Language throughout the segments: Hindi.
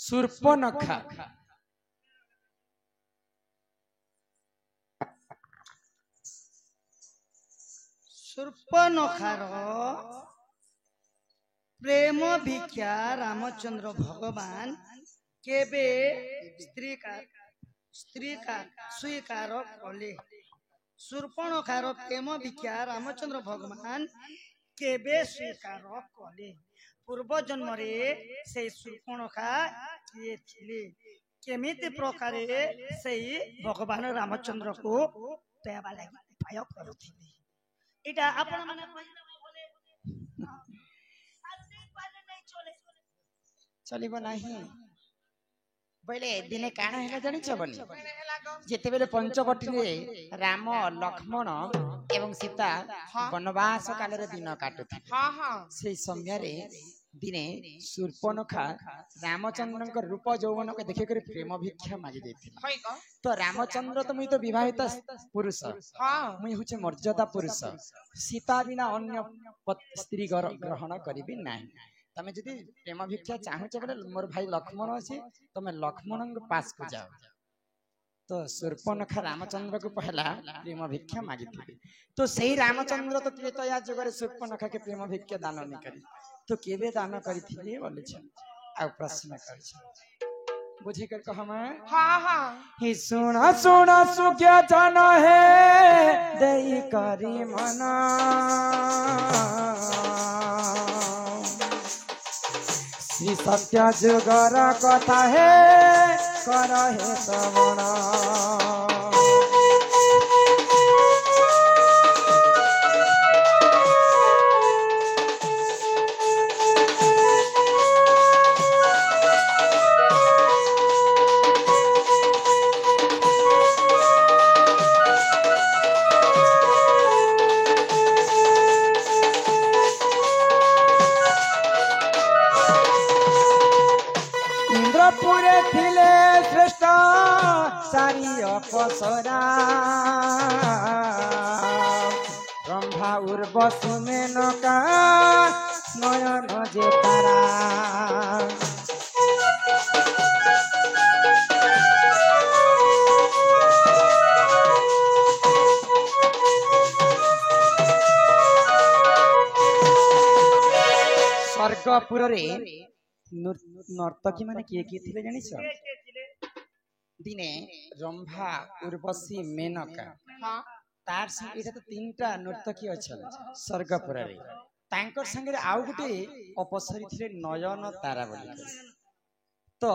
शूर्पणखा शूर्पणखार प्रेम भिक्षा रामचंद्र भगवान केबे स्त्री का स्वीकार कले। शूर्पणखार प्रेम भिक्षा रामचंद्र भगवान केबे स्वीकार कले। पूर्व जन्म से शूर्पणखा किए थिले केमिति प्रकार से भगवान रामचंद्र को पाइबा लागि उपाय करुथिले। इटा आपण माने चलिब नाही बोले दिने काण है जानी बनी जिते बेले पंचवटी राम लक्ष्मण एवं सीता वनवास काल दिन काटुथे से समय दिने शूर्पणखा रामचंद्र रूप यौवन को देख कर प्रेम भिक्षा मागी देथिला। तो रामचंद्र तो मुई तो विवाहित पुरुष मुई हुचे मर्यादा पुरुष सीता बिना अन्य स्त्री ग्रहण करिबी नाही। तमे जदि प्रेम भिक्षा चाहूच बोले मोर भाई लक्ष्मण अच्छे तमे लक्ष्मण पास को जाओ। तो शूर्पणखा रामचंद्र को पहला प्रेम भिक्षा मागी थी। तो सही रामचंद्र तो त्रेतया जुगर शूर्पणखा के प्रेम भिक्षा दान नहीं करी तो केबे दान करी थी बोले आ प्रश्न कर बुझी कर कह मैं हाँ हाँ ही सुना सुना सुख्या जन है दई करी मना श्री सत्य जुगर कथा है कर हे श्रवण। इंद्रपुरे थिले श्रेष्ठ सारी अपसरा ब्रह्मा उर्वशी मेनका नयन जे तारा। स्वर्गपुर नर्तकी माने किए किए थिले जानिस दिने रंभा उर्वशी मेनका तार संगे तो तीनटा नर्तकी अच्छा स्वर्गपुर तांकर संगे आउ गुटे अपसरी थिले नयन तारा बोली। तो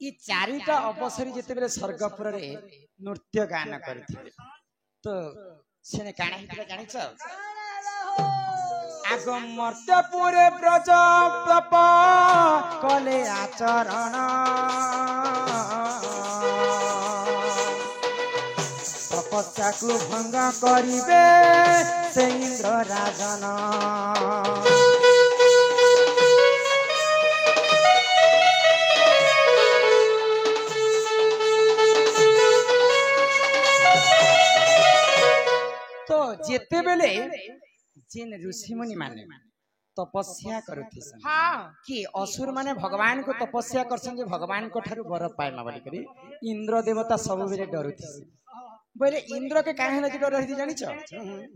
ई चारिटा अपसरी जेते बेले स्वर्गपुर नृत्य गान करथिले तो सेने काना हितला जानिस आग मर्त्यपुरे ब्रज प्रप कले आचरण तपस्या को भंग करिबे से इंद्र राजन। तो जेते बेले जिन ऋषि मुनि माने तपस्या करुथि कि असुर माने भगवान को तपस्या करसन जे भगवान को ठारू वर पाइमा बोली करी इंद्र देवता सब बेले डरुथि बोले इंद्र के काहे न डर रही जानिछ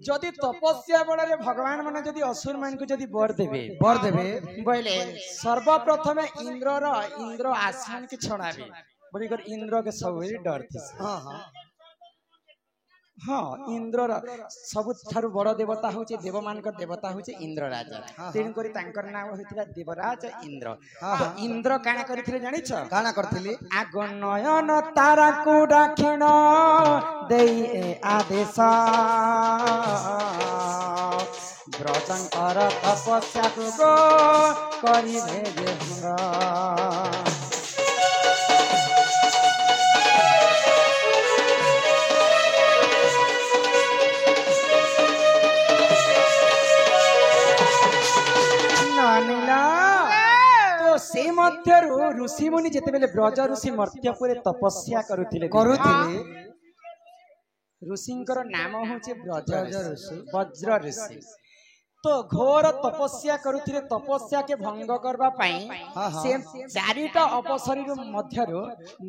जदि तपस्या बड़े भगवान माने जदि असुर मान को जदि वर देबे बोले सर्वप्रथम इंद्र आसन के छड़ाबे बोली कर इंद्र के सब बेले डरथि। हां हां हाँ इंद्र सब ठारू बड़ देवता हूँ देवमान देवता हूँ इंद्र राजा तेणु कर नाम होता देवराज इंद्र। तो इंद्र काना करथिले जानिछ काना करथिले आग नयन तारा को दाक्षिण देई आदेश ब्रजंकर तपस्या को करिबे जे भंग। तो से मध्य ऋषि मुनि जेते बेले ब्रज ऋषि मर्त्यपुरे तपस्या करुथिले ऋषिंकर नाम होचे ब्रज ऋषि वज्र ऋषि। तो घोर तपस्या करुथिले तपस्या के भंग करबा पई से चारिटा अपसरी मध्यरु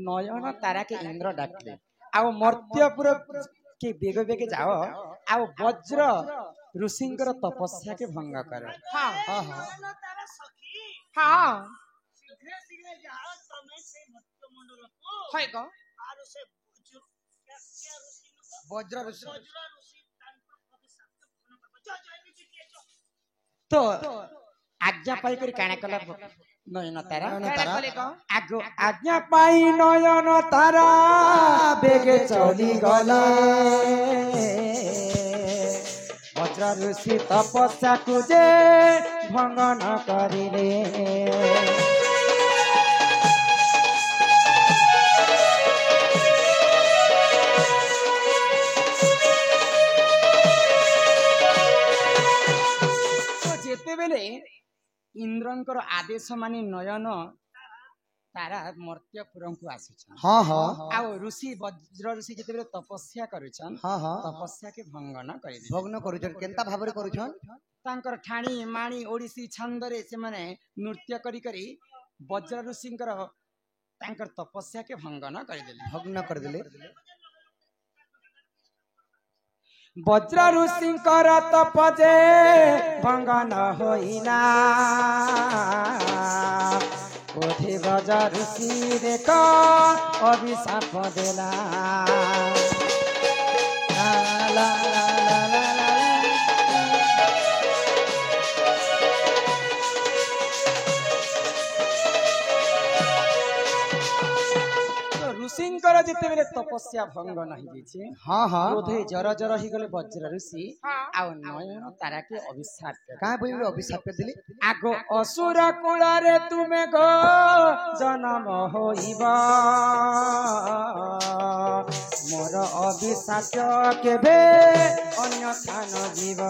नयन तारा के इंद्र डाकले आ मर्त्यपुर के बेग बेग जाओ आ वज्र ऋषिंकर तपस्या के भंग कर। हां हां नयन तारा सखी हां शीघ्र शीघ्र जाओ तमे से भक्त मंडल को होय को आरो से वज्र ऋषि तांको अभिशाप पूर्ण कर जा जा नीचे के जो तो आज्ञा पाई कर काना कला नयन तारा आगो आज्ञा पाई नयन तारा बेगे चली गले वज्र ऋषि तपस्या को जे भंग न करिले। इंद्रंकर आदेश मानी नयन तारा मर्त्यपुर को आसीछन। हां हां आ ऋषि वज्र ऋषि जते बेले तपस्या करूछन हां हां तपस्या के भंग न करि भग्न करूछन केनता भाबरे करूछन तांकर ठाणी माणी ओडिसी छंदरे से माने नृत्य करी करी वज्र ऋषिंकर तांकर तपस्या के भंग न करि देले भग्न कर देले। वज्र ऋषिंकर तपजे भंग न होइना कोठे वज्र ऋषि देख अभिशाप देला। ला ला ला ला ला ऋषिंकर जिते बेले तपस्या भंग नहीं दिछि हां हां क्रोधे जर जर ही गले वज्र ऋषि आ नयन तारा के अभिशाप का बोल अभिशाप दिले आगो असुर कुल रे तुमे गो जन्म होइबा मोर अभिशाप केबे अन्यथा न जीव।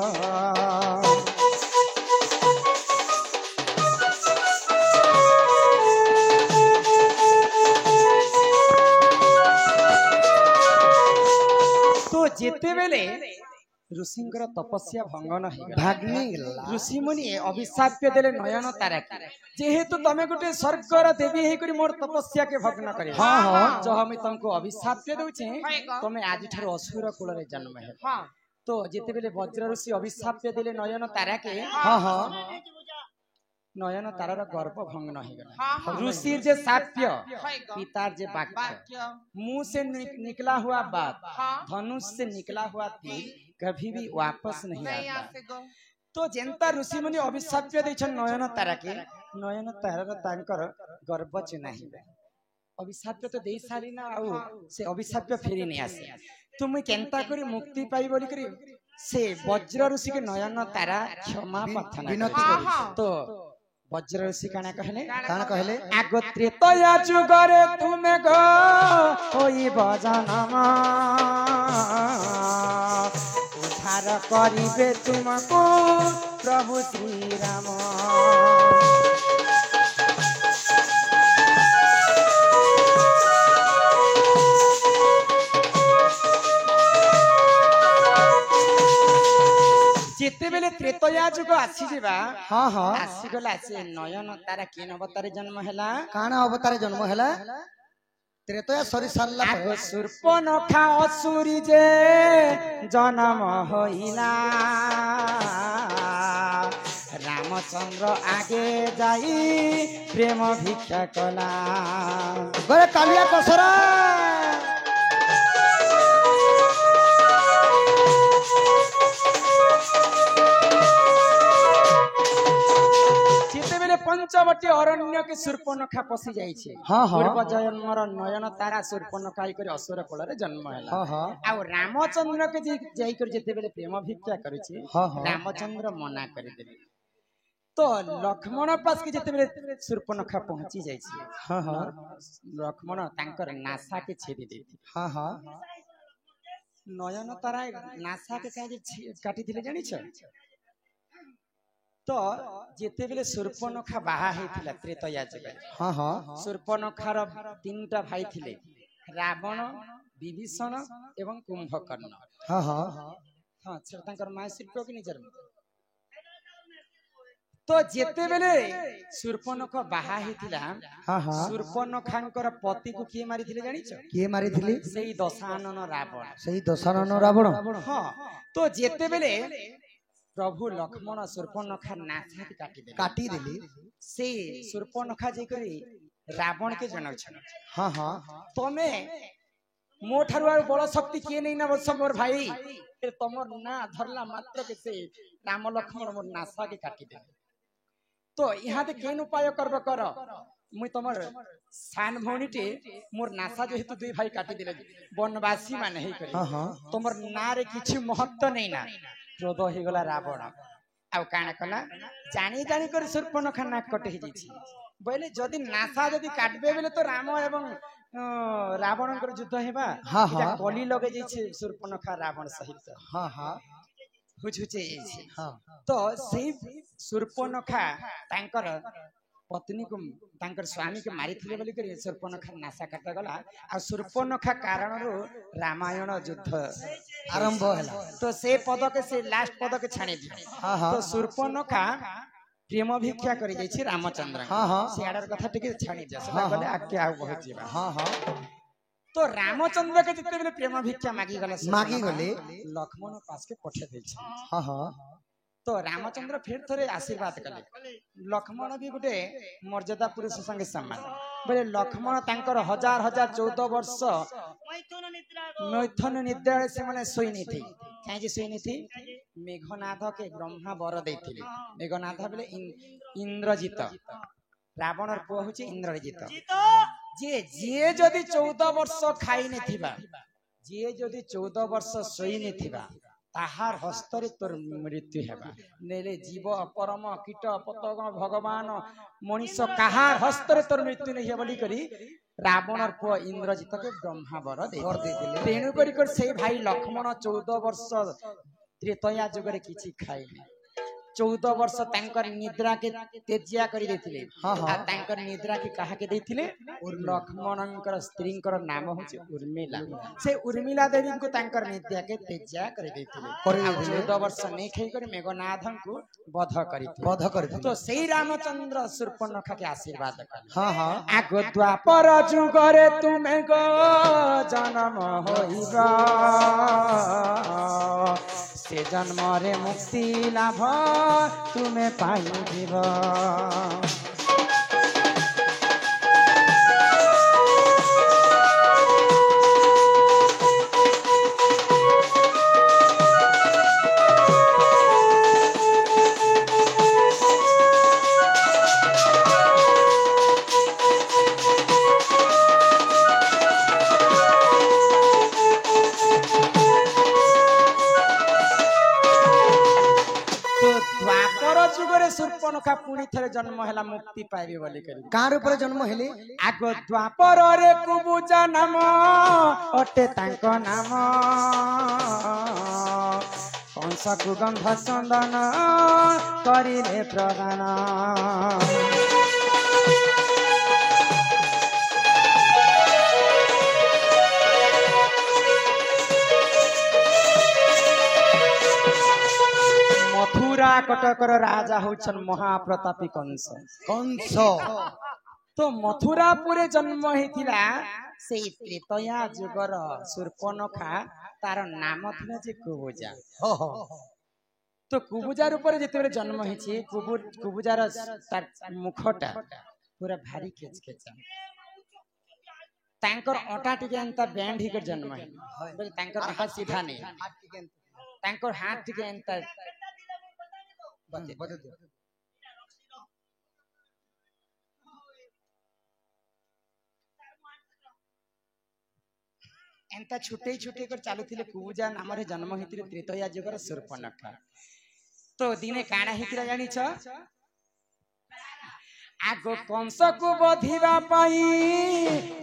जेते बेले ऋषिंकर तपस्या भंग नहीं भाग्नि ऋषि मुनि अभिशाप देले नयन तारा के जेहेतु तमे गोटे स्वर्गर देवी हे करी मोर तपस्या के भग्न करे हां हां जो हम तुमको अभिशाप देउछे तमे आज ठार असुर कुल रे जन्म हे। तो जेते बेले वज्र ऋषि अभिशाप देले नयन तारा के हां हां नयन तारार गर्भ भंग नहीं गला ऋषिर जे साप्य पितार जे वाक्य मुंह से निकला हुआ बात धनुष से निकला हुआ तीर कभी भी वापस नहीं आता। तो जेंता ऋषि मुनि अभिशाप दैछन नयन तारा के नयन तारार तांकर गर्भ चिन्हाई अभिशाप तो दे सारी ना आउ से अभिशाप फेरी नहीं आसे तुम केंता करी मुक्ति पाई बोली करी से वज्र ऋषि के नयन तारा क्षमा प्रार्थना तो वज्र ऋषि काना कहले आगो त्रेतया जुगरे तुमे गो होई भजनमा उद्धार करिबे तुमको प्रभु श्री राम। जेते बेले त्रेतया जुग आसी जिबा हां हां आसी गला से नयन तारा केन अवतार जन्म हैला काना अवतार जन्म हैला त्रेतया सरी सारला आगो शूर्पणखा असुरी जे जन्म होइला रामचंद्र आगे जाई प्रेम भिक्षा कला गरे कालिया कसरा पंचवटी अरण्य के शूर्पणखा पसी जाइछे हां हां पूर्व जन्मर नयन तारा शूर्पणखा कर असुर कुल रे जन्म हैला हां हां आ रामचंद्र के जाई कर जेते बेले प्रेम भिक्षा करिछे हां हां रामचंद्र मना कर देले तो लक्ष्मण पास के जेते बेले शूर्पणखा पहुंची जाइछे हां हां लक्ष्मण तांकर नासा के छेदी देथि हां हां नयन तारा नासा के काटी दिले जानि छ तो जेते बेले शूर्पणखा बाहा हेथिला त्रेतया जुग हां हां शूर्पणखार तीनटा भाई थिले रावण विभीषण एवं कुंभकर्ण हां हां हां सर तांकर माय शिल्प के निजर तो जेते बेले शूर्पणखा बाहा हेतिला हाँ हाँ शूर्पणखांकर पति को किए मारिथिले जानिछ किए मारिथिले सेई दशानन रावण सेई दशानन रावण हाँ तो जेते बेले प्रभु लक्ष्मण शूर्पणखा नाथ काटी देले से शूर्पणखा जे करी रावण के जनौछ हाँ हाँ तमे मो ठारु आर बड़ शक्ति किए नहीं ना बस मोर भाई तमर ना धरला मात्र के से राम लक्ष्मण मोर नासा के काटी दे तो यहाँ केन उपाय करब कर मुई तमर सान भौणीटे मोर नासा जेहेतु दुई भाई काटी दिले वनवासी मान हे करे हाँ हाँ तमर ना रे किछि महत्व नहीं ना क्रोध हे गला रावण आउ काना कला जानी जानी कर शूर्पणखा नाक कटे हे जैछि बोले जदि नासा जदि काटबे बेले तो राम एवं रावण युद्ध हेबा हाँ हाँ कली लगे जैछि शूर्पणखा रावण सहित हाँ हाँ हुचुचे हाँ तो सेई शूर्पणखा तांकर पत्नी को तांकर स्वामी के मारी थिले बोली कर शूर्पणखा नासा काटा गला आ शूर्पणखा कारण रो रामायण युद्ध आरंभ होला तो से पद के से लास्ट पद के छाणी दियो हाँ हाँ तो शूर्पणखा प्रेम भिक्षा करि जाय छी रामचंद्र हाँ हाँ सियाडर कथा टिके छाणी दियो हाँ, से बोले आके आ बहुत जीवा हाँ हाँ तो रामचंद्र के जिते बेले प्रेम भिक्षा मागी गले मागी गले लक्ष्मण पास के पठे दै छी हाँ हाँ तो रामचंद्र फिर थोड़े आशीर्वाद कले लक्ष्मण भी गोटे मर्यादा पुरुष संगे सम्मान बोले लक्ष्मण तांकर हजार हजार 14 वर्ष मैथुन निद्रा से माने सोई नहीं थी कहीं जे सोई नहीं थी मेघनाथ के ब्रह्मा वर देथिले मेघनाथ बोले इंद्रजित रावण पुआ होची इंद्रजित जे जे जदि 14 वर्ष खाई नहीं थिबा जे जदि 14 वर्ष सोई नहीं थिबा ताहार हस्तरे तोर मृत्यु हेबा नेले जीव परम कीट पतंग भगवान मनीष काहार हस्तरे तोर मृत्यु नहीं हे बोली करी रावणर पुआ इंद्रजित के ब्रह्मा वर देथिले तेणु करी कर से भाई लक्ष्मण 14 वर्ष त्रेतया जुगरे किछि खाइले 14 वर्ष तांकर निद्रा के तेजिया करी देथिले हाँ हाँ आ तांकर निद्रा के कहा के देथिले लक्ष्मणंकर स्त्रींकर नाम होचे उर्मिला से उर्मिला देवी को तांकर निद्रा के तेजिया करी देथिले 14 वर्ष नै खै कर मेघनाथन को वध करी तो सेई रामचंद्र शूर्पणखा के आशीर्वाद कले हाँ हाँ आगो द्वापर जुगरे तुमे गो जन्म होइबा से जन्म रे मुक्ति लाभ तुम्हें पाई जीव शूर्पणखा पुणी थे जन्म है मुक्ति पाइबे बोली करी कार ऊपर जन्म हेले आग द्वापर रे कुबुजा नाम अटे तांक नाम कंस कुगंध चंदन करिले प्रदान मथुरा कटकर राजा होछन महाप्रतापी कंस कंस तो मथुरापुरे जन्म हेतिला से त्रेतया जुगर शूर्पणखा तार नाम थिला जे कुबुजा तो कुबुजार ऊपर जेते जन्म हेछि कुबुजार तार मुखटा पूरा भारी केचकेचा तांकर अटा टिके एंता बैंड ही कर जन्म है बोले तांकर अटा सीधा नहीं तांकर हाथ टिके एंता एंता छुटे छुटे कर चालू थिले कुबुजा नाम रे जन्म हेतिले त्रेतया जुगर शूर्पणखा तो दिने काना हेतिला जानि छ आगो कंस को बधिवा पाई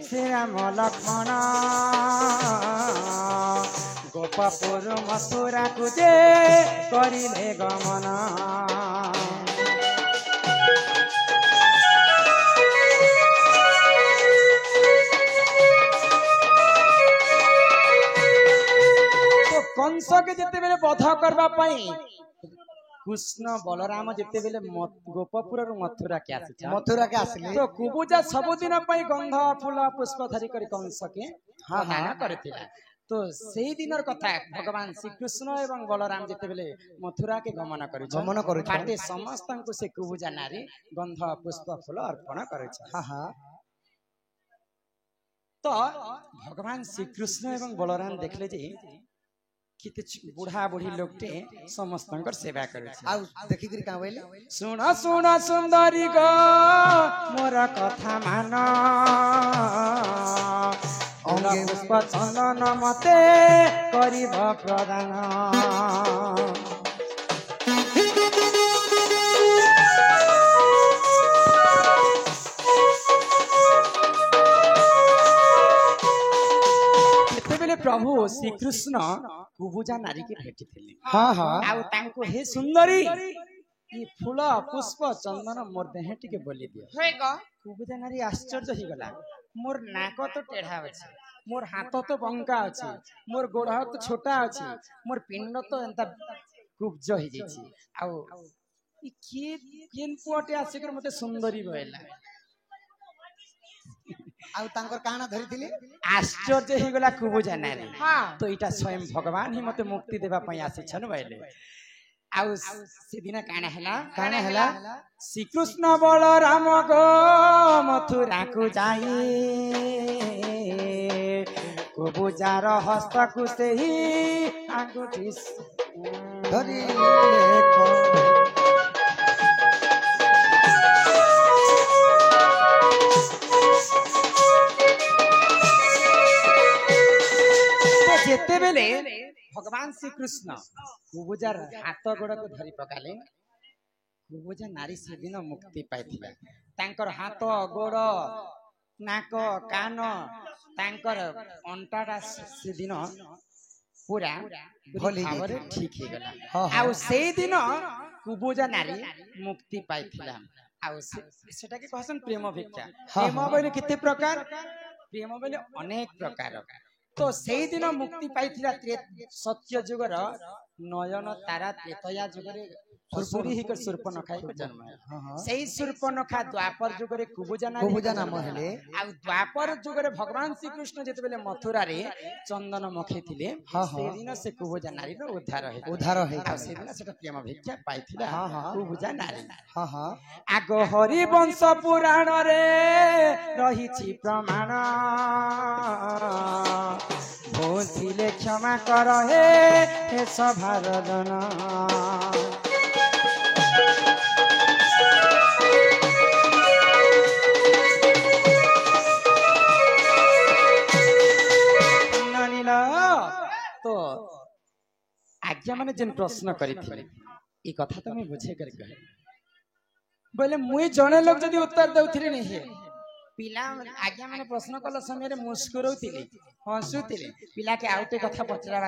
श्री राम लक्ष्मण गोपपुर मथुरा को जे करिले गमन कंस के जिते बेले बध करबा पई कृष्ण बलराम जिते बेले गोपपुर मथुरा के आसी मथुरा के आसले तो कुबुजा सबुदिन पई गंध फूल पुष्प धरी कर कंस के हाँ, दान हाँ। करथिला तो सेई दिनर कथा भगवान श्री कृष्ण एवं बलराम जिते बेले मथुरा के गमन गमन करुछन। बाटे समस्त को से कुबुजा नारी गंध पुष्प फूल अर्पण करेछ हाँ हाँ तो भगवान श्री कृष्ण एवं बलराम देखले जे किते बूढ़ा बूढ़ी लोगटे समस्त सेवा करे आउ देखि करी का बोले सुन सुन सुंदरी गो मोर कथा मान अंगे पुष्प चंदन मते करिब प्रदान प्रभु श्री कृष्ण कुबुजा नारी के भेटी थिले हाँ हाँ आउ तांको हे सुंदरी ई फूल पुष्प चंदन मोर देह टिके बोली दियो कुबुजा नारी आश्चर्य ही गला मोर नाक तो टेढ़ा अछि मोर हाथ तो बंका अछि मोर गोड़ तो छोटा अछि मोर पिंड तो एंता कुब्ज ही जेछि आउ ई केन पुअटे आसिकर मते सुंदरी कहला आउ तांकर काना धरिथिले आश्चर्य ही गला कुबुजा नारी तो इटा स्वयं भगवान ही मते मुक्ति देबा पई आसी छन बइले आउ से दिन काना हला श्री कृष्ण बलराम गो मथुरा को जाई कुबुजार हस्त को सेही आंगुठी धरि जेते बेले भगवान श्री कृष्ण कुबुजार हाथ गोड़ को धरी पकाले कुबुजा नारी से दिन मुक्ति पाइथिला तांकर हाथ गोड़ नाक कान तांकर अंटाटा से दिन पूरा भली भावरे ठीक हे गला हाँ, हाँ। आउ से दिन कुबुजा नारी मुक्ति पाइथिला आउ सेटा के कहसन प्रेम भिक्षा हाँ, प्रेम हाँ। बोले किते प्रकार प्रेम बोले अनेक प्रकार तो सेई दिन मुक्ति पाइथिला सत्य जुगर नयन तारा त्रेतया जुगरे असुरी ही कर सूर्पनखा को जन्म हाँ, हाँ। सेई सूर्पनखा द्वापर जुगरे कुबुजा नारी कुबुजा को नाम जन्म हेले आ द्वापर जुगरे भगवान श्री कृष्ण जेते बेले मथुरा रे चंदन मखेथिले हाँ, से हाँ। दिन से कुबुजा नारी रो उद्धार हे उद्धार हे आ से दिन सेटा प्रेम भिक्षा पाइथिला हाँ, हाँ। कुबुजा नारी हाँ हाँ आगो हरि वंश पुराण रे रहिछि प्रमाण भूथिले क्षमा कर हे सभारदन नानीला तो आज्ञा माने जेन प्रश्न करिथिले ई कथा तो मैं बुझे कर कहे बोले मुई जने लोग जदी उत्तर दउथिले नहीं पिला आज्ञा माने प्रश्न कला समय रे मुस्कुरौतिले हंसुतिले पिला के आउटे कथा पचरा